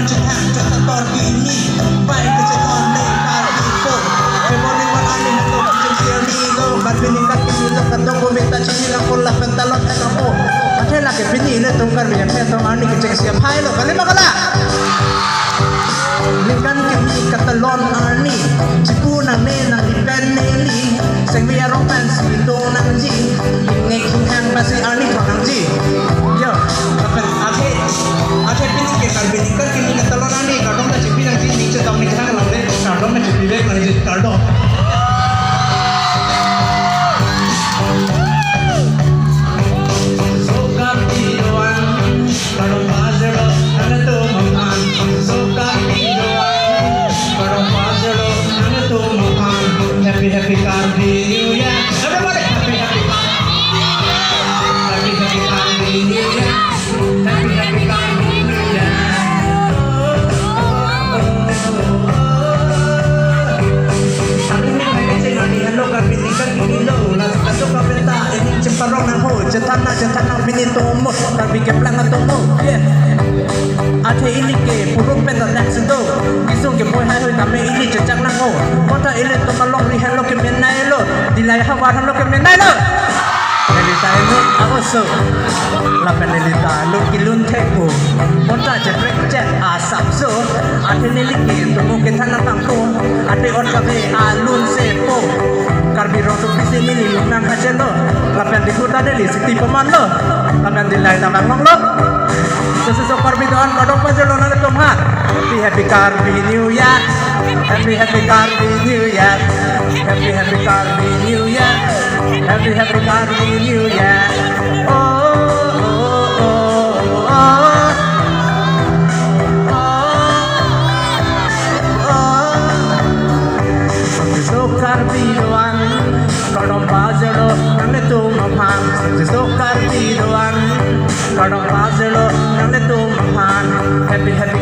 จะแทงจะตอนดีมีไปก็จะตอนในคาร์บีโฟเทมอนิวันอันนี้ตัวจะเสียมีโลบัดบินิกัดกินโลกันต้องมีตาชีละคนละเป็นตลอดแต่กระโปงประเทศละเก็บบินิเลยตรงกันเรียนแค่ตรงอันนี้ก็จะเสียพายโลกันเลยมากันละLingkan kami katalon ani Cipu nang ne nang ipen neli Seng biar roman sito nang ji Ingay kinghang masih ani ko nang ji Yo, kapan ate pini ke kalbi lingkan kami katalon ani Kardong na cipi nang ji niche tau ni kihang lang de Kardong na cipi bek nang ji kardong Sokap iwan Kardong mazero Nana to maman Sokap Happy Happy Cardi New Year. Everybody Happy Happy Happy Happy Cardi New Year. Happy Happy Cardi New Year. Sabi ni may kasi nani hello Cardi tinggal kilo. Las kaso kapenta ini cemparong na ho. Jatana binito mo. Cardi keplang ato mo. Yeah. Ate ini ke puruk peta dance do Gisung ke boy hai tame ini cecak lang ho Kota ile to malong ri hello ke menai lo Dilai hawa hello ke menai lo Nelita ilo ako so Lapan nelita lo kilun teko Kota jebrek jet asap so Ate neliki tumo ke tanah tangko Ate on kabe alun sepo Karbi roto pisi nili lunang kajelo Lapan dikuta deli siti peman lo Lapan dilai tamang long lo Sesuatu Carbi doan kadang pajalo na tumha. Happy Happy Carbi New Year. Happy Happy Carbi New Year. Happy Happy Carbi New Year. Happy Happy Carbi New Year. Oh oh oh oh. Sesuatu Carbi doan kadang pajalo na tumha. Sesuatu Carbi doan Kadang paselo nang letung mahan Happy Happy